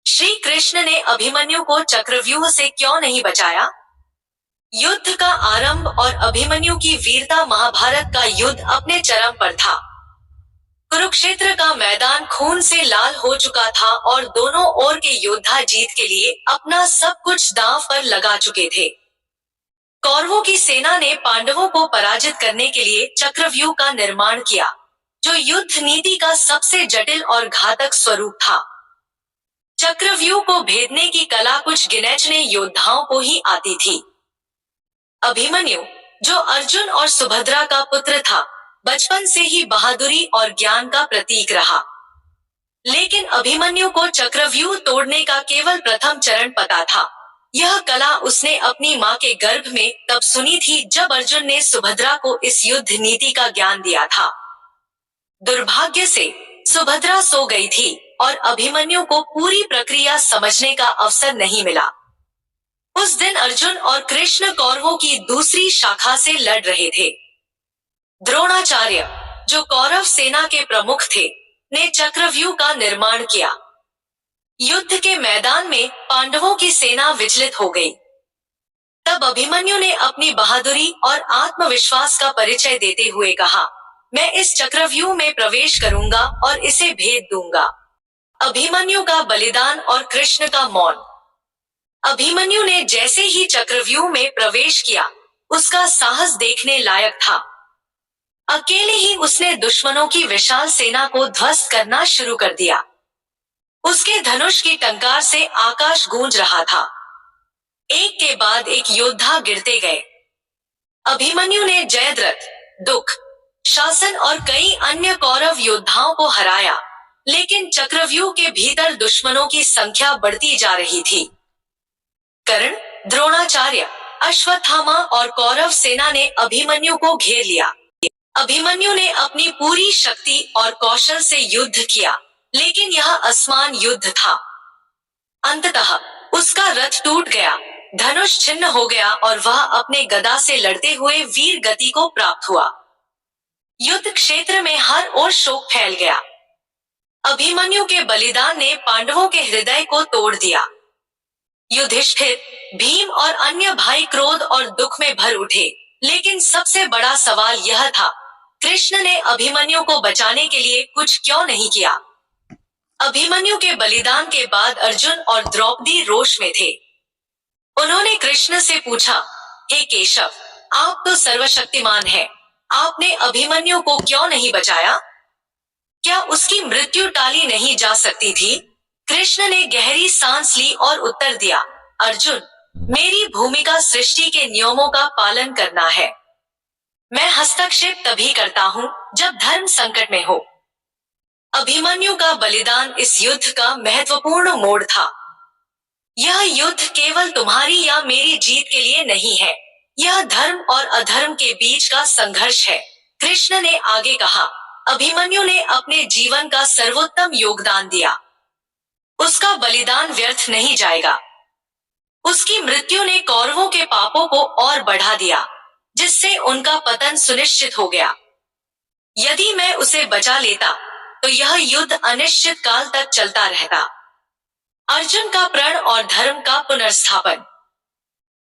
श्री कृष्ण ने अभिमन्यु को चक्रव्यूह से क्यों नहीं बचाया? युद्ध का आरंभ और अभिमन्यु की वीरता। महाभारत का युद्ध अपने चरम पर था। कुरुक्षेत्र का मैदान खून से लाल हो चुका था और दोनों ओर के योद्धा जीत के लिए अपना सब कुछ दांव पर लगा चुके थे। कौरवों की सेना ने पांडवों को पराजित करने के लिए चक्रव्यूह का निर्माण किया, जो युद्ध नीति का सबसे जटिल और घातक स्वरूप था। चक्रव्यूह को भेदने की कला कुछ गिनेचने योद्धाओं को ही आती थी। अभिमन्यु, जो अर्जुन और सुभद्रा का पुत्र था, बचपन से ही बहादुरी और ज्ञान का प्रतीक रहा। लेकिन अभिमन्यु को चक्रव्यूह तोड़ने का केवल प्रथम चरण पता था। यह कला उसने अपनी मां के गर्भ में तब सुनी थी जब अर्जुन ने सुभद्रा को इस युद्ध नीति का ज्ञान दिया था। दुर्भाग्य से सुभद्रा सो गई थी और अभिमन्यु को पूरी प्रक्रिया समझने का अवसर नहीं मिला। उस दिन अर्जुन और कृष्ण कौरवों की दूसरी शाखा से लड़ रहे थे। द्रोणाचार्य, जो कौरव सेना के प्रमुख थे, ने चक्रव्यूह का निर्माण किया। युद्ध के मैदान में पांडवों की सेना विचलित हो गई। तब अभिमन्यु ने अपनी बहादुरी और आत्मविश्वास का परिचय देते हुए कहा, मैं इस चक्रव्यूह में प्रवेश करूंगा और इसे भेद दूंगा। अभिमन्यु का बलिदान और कृष्ण का मौन। अभिमन्यु ने जैसे ही चक्रव्यूह में प्रवेश किया, उसका साहस देखने लायक था। अकेले ही उसने दुश्मनों की विशाल सेना को ध्वस्त करना शुरू कर दिया। उसके धनुष की टंकार से आकाश गूंज रहा था। एक के बाद एक योद्धा गिरते गए। अभिमन्यु ने जयद्रथ, दुख, शासन और कई अन्य कौरव योद्धाओं को हराया, लेकिन चक्रव्यूह के भीतर दुश्मनों की संख्या बढ़ती जा रही थी। कर्ण, द्रोणाचार्य, अश्वत्थामा और कौरव सेना ने अभिमन्यु को घेर लिया। अभिमन्यु ने अपनी पूरी शक्ति और कौशल से युद्ध किया, लेकिन यह असमान युद्ध था। अंततः उसका रथ टूट गया, धनुष छिन्न हो गया और वह अपने गदा से लड़ते हुए वीर गति को प्राप्त हुआ। युद्ध क्षेत्र में हर ओर शोक फैल गया। अभिमन्यु के बलिदान ने पांडवों के हृदय को तोड़ दिया। युधिष्ठिर, भीम और अन्य भाई क्रोध और दुख में भर उठे, लेकिन सबसे बड़ा सवाल यह था, कृष्ण ने अभिमन्यु को बचाने के लिए कुछ क्यों नहीं किया? अभिमन्यु के बलिदान के बाद अर्जुन और द्रौपदी रोष में थे। उन्होंने कृष्ण से पूछा, हे केशव, आप तो सर्वशक्तिमान हैं, आपने अभिमन्यु को क्यों नहीं बचाया? क्या उसकी मृत्यु टाली नहीं जा सकती थी? कृष्ण ने गहरी सांस ली और उत्तर दिया, अर्जुन, मेरी भूमिका सृष्टि के नियमों का पालन करना है। मैं हस्तक्षेप तभी करता हूँ जब धर्म संकट में हो। अभिमन्यु का बलिदान इस युद्ध का महत्वपूर्ण मोड़ था। यह युद्ध केवल तुम्हारी या मेरी जीत के लिए नहीं है, यह धर्म और अधर्म के बीच का संघर्ष है। कृष्ण ने आगे कहा, अभिमन्यु ने अपने जीवन का सर्वोत्तम योगदान दिया। उसका बलिदान व्यर्थ नहीं जाएगा। उसकी मृत्यु ने कौरवों के पापों को और बढ़ा दिया, जिससे उनका पतन सुनिश्चित हो गया। यदि मैं उसे बचा लेता, तो यह युद्ध अनिश्चित काल तक चलता रहता। अर्जुन का प्रण और धर्म का पुनर्स्थापन।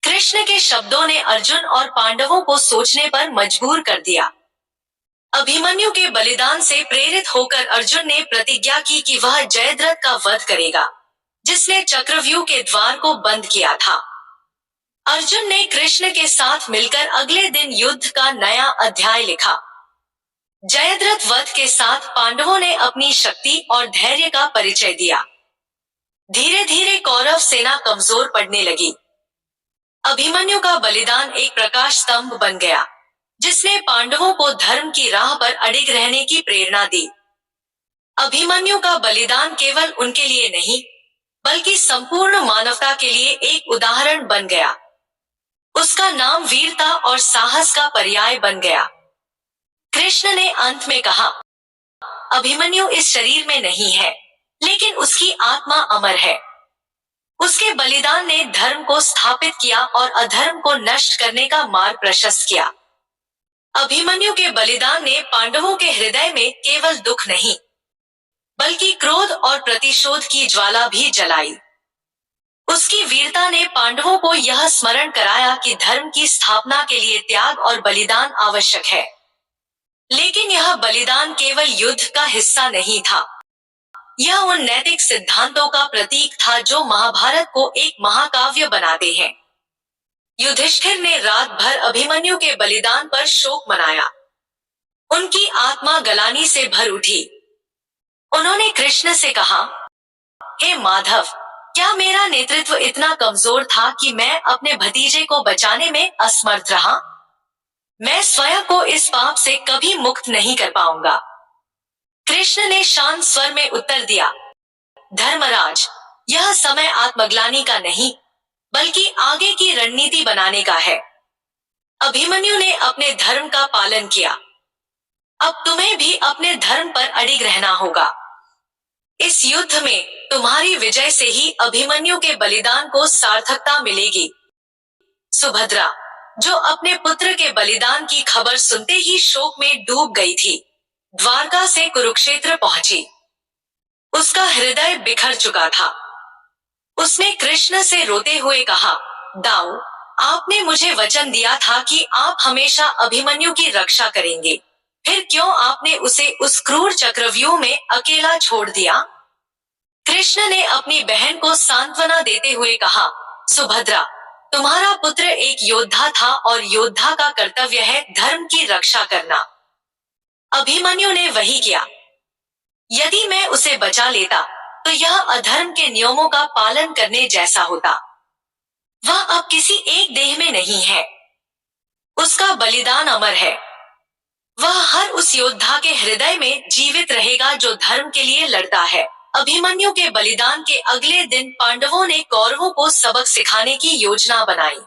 कृष्ण के शब्दों ने अर्जुन और पांडवों को सोचने पर मजबूर कर दिया। अभिमन्यु के बलिदान से प्रेरित होकर अर्जुन ने प्रतिज्ञा की कि वह जयद्रथ का वध करेगा, जिसने चक्रव्यूह के द्वार को बंद किया था। अर्जुन ने कृष्ण के साथ मिलकर अगले दिन युद्ध का नया अध्याय लिखा। जयद्रथ वध के साथ पांडवों ने अपनी शक्ति और धैर्य का परिचय दिया। धीरे धीरे कौरव सेना कमजोर पड़ने लगी। अभिमन्यु का बलिदान एक प्रकाश स्तंभ बन गया, जिसने पांडवों को धर्म की राह पर अडिग रहने की प्रेरणा दी। अभिमन्यु का बलिदान केवल उनके लिए नहीं, बल्कि संपूर्ण मानवता के लिए एक उदाहरण बन गया। उसका नाम वीरता और साहस का पर्याय बन गया। कृष्ण ने अंत में कहा, अभिमन्यु इस शरीर में नहीं है, लेकिन उसकी आत्मा अमर है। उसके बलिदान ने धर्म को स्थापित किया और अधर्म को नष्ट करने का मार्ग प्रशस्त किया। अभिमन्यु के बलिदान ने पांडवों के हृदय में केवल दुख नहीं, बल्कि क्रोध और प्रतिशोध की ज्वाला भी जलाई। उसकी वीरता ने पांडवों को यह स्मरण कराया कि धर्म की स्थापना के लिए त्याग और बलिदान आवश्यक है। लेकिन यह बलिदान केवल युद्ध का हिस्सा नहीं था। यह उन नैतिक सिद्धांतों का प्रतीक था जो महाभारत को एक महाकाव्य बनाते हैं। युधिष्ठिर ने रात भर अभिमन्यु के बलिदान पर शोक मनाया। उनकी आत्मा गलानी से भर उठी। उन्होंने कृष्ण से कहा, हे माधव, क्या मेरा नेतृत्व इतना कमजोर था कि मैं अपने भतीजे को बचाने में असमर्थ रहा? मैं स्वयं को इस पाप से कभी मुक्त नहीं कर पाऊंगा। कृष्ण ने शांत स्वर में उत्तर दिया, धर्मराज, यह समय आत्मग्लानि का नहीं, बल्कि आगे की रणनीति बनाने का है। अभिमन्यु ने अपने धर्म का पालन किया। अब तुम्हें भी अपने धर्म पर अडिग रहना होगा। इस युद्ध में तुम्हारी विजय से ही अभिमन्यु के बलिदान को सार्थकता मिलेगी। सुभद्रा, जो अपने पुत्र के बलिदान की खबर सुनते ही शोक में डूब गई थी, द्वारका से कुरुक्षेत्र पहुंची। उसका हृदय बिखर चुका था। उसने कृष्ण से रोते हुए कहा, दाऊ, आपने मुझे वचन दिया था कि आप हमेशा अभिमन्यु की रक्षा करेंगे, फिर क्यों आपने उसे उस क्रूर चक्रव्यूह में अकेला छोड़ दिया? कृष्ण ने अपनी बहन को सांत्वना देते हुए कहा, सुभद्रा, तुम्हारा पुत्र एक योद्धा था और योद्धा का कर्तव्य है धर्म की रक्षा करना। अभिमन्यु ने वही किया। यदि मैं उसे बचा लेता तो यह अधर्म के नियमों का पालन करने जैसा होता। वह अब किसी एक देह में नहीं है। उसका बलिदान अमर है। वह हर उस योद्धा के हृदय में जीवित रहेगा जो धर्म के लिए लड़ता है। अभिमन्यु के बलिदान के अगले दिन पांडवों ने कौरवों को सबक सिखाने की योजना बनाई।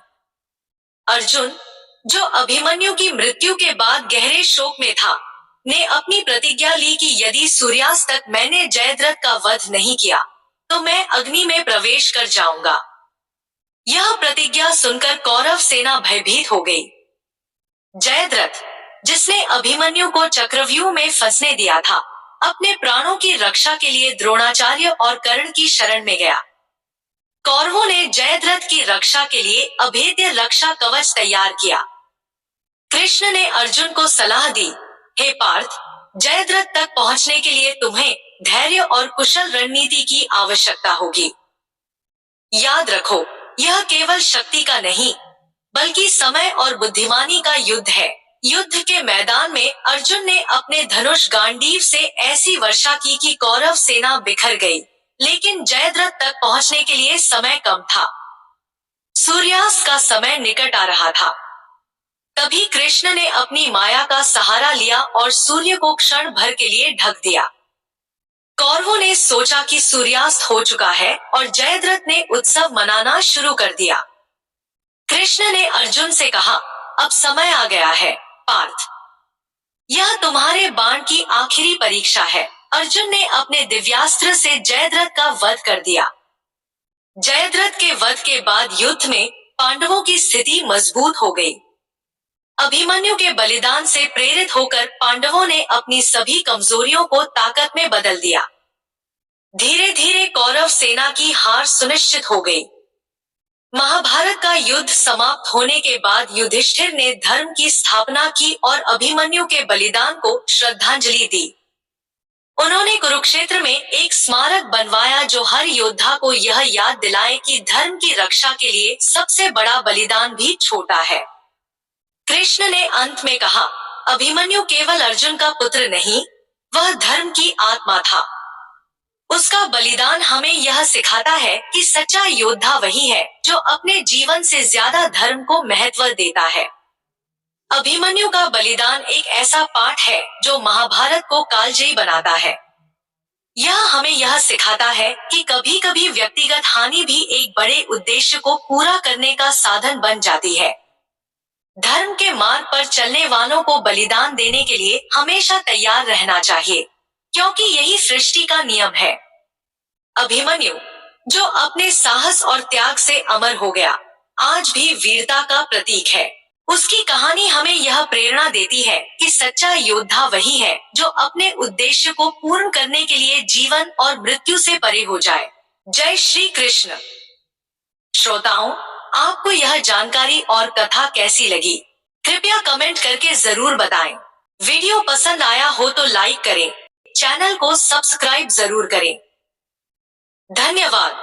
अर्जुन, जो अभिमन्यु की मृत्यु के बाद गहरे शोक में था, ने अपनी प्रतिज्ञा ली कि यदि सूर्यास्त तक मैंने जयद्रथ का वध नहीं किया तो मैं अग्नि में प्रवेश कर जाऊंगा। यह प्रतिज्ञा सुनकर कौरव सेना भयभीत हो गई। जयद्रथ, जिसने अभिमन्यु को चक्रव्यूह में फंसने दिया था, अपने प्राणों की रक्षा के लिए द्रोणाचार्य और कर्ण की शरण में गया। कौरवों ने जयद्रथ की रक्षा के लिए अभेद्य रक्षा कवच तैयार किया। कृष्ण ने अर्जुन को सलाह दी, हे पार्थ, जयद्रथ तक पहुंचने के लिए तुम्हें धैर्य और कुशल रणनीति की आवश्यकता होगी। याद रखो, यह केवल शक्ति का नहीं, बल्कि समय और बुद्धिमानी का युद्ध है। युद्ध के मैदान में अर्जुन ने अपने धनुष गांडीव से ऐसी वर्षा की कि कौरव सेना बिखर गई, लेकिन जयद्रथ तक पहुंचने के लिए समय कम था। सूर्यास्त का समय निकट आ रहा था। तभी कृष्ण ने अपनी माया का सहारा लिया और सूर्य को क्षण भर के लिए ढक दिया। कौरवों ने सोचा कि सूर्यास्त हो चुका है और जयद्रथ ने उत्सव मनाना शुरू कर दिया। कृष्ण ने अर्जुन से कहा, अब समय आ गया है पार्थ, यह तुम्हारे बाण की आखिरी परीक्षा है। अर्जुन ने अपने दिव्यास्त्र से जयद्रथ का वध कर दिया। जयद्रथ के वध के बाद युद्ध में पांडवों की स्थिति मजबूत हो गई। अभिमन्यु के बलिदान से प्रेरित होकर पांडवों ने अपनी सभी कमजोरियों को ताकत में बदल दिया। धीरे धीरे कौरव सेना की हार सुनिश्चित हो गई। महाभारत का युद्ध समाप्त होने के बाद युधिष्ठिर ने धर्म की स्थापना की और अभिमन्यु के बलिदान को श्रद्धांजलि दी। उन्होंने कुरुक्षेत्र में एक स्मारक बनवाया जो हर योद्धा को यह याद दिलाए कि धर्म की रक्षा के लिए सबसे बड़ा बलिदान भी छोटा है। कृष्ण ने अंत में कहा, अभिमन्यु केवल अर्जुन का पुत्र नहीं, वह धर्म की आत्मा था। उसका बलिदान हमें यह सिखाता है कि सच्चा योद्धा वही है जो अपने जीवन से ज्यादा धर्म को महत्व देता है। अभिमन्यु का बलिदान एक ऐसा पाठ है जो महाभारत को कालजयी बनाता है। यह हमें यह सिखाता है कि कभी कभी व्यक्तिगत हानि भी एक बड़े उद्देश्य को पूरा करने का साधन बन जाती है। धर्म के मार्ग पर चलने वालों को बलिदान देने के लिए हमेशा तैयार रहना चाहिए, क्योंकि यही सृष्टि का नियम है। अभिमन्यु, जो अपने साहस और त्याग से अमर हो गया, आज भी वीरता का प्रतीक है। उसकी कहानी हमें यह प्रेरणा देती है कि सच्चा योद्धा वही है जो अपने उद्देश्य को पूर्ण करने के लिए जीवन और मृत्यु से परे हो जाए। जय श्री कृष्ण। श्रोताओं, आपको यह जानकारी और कथा कैसी लगी? कृपया कमेंट करके जरूर बताएं। वीडियो पसंद आया हो तो लाइक करें, चैनल को सब्सक्राइब जरूर करें। धन्यवाद।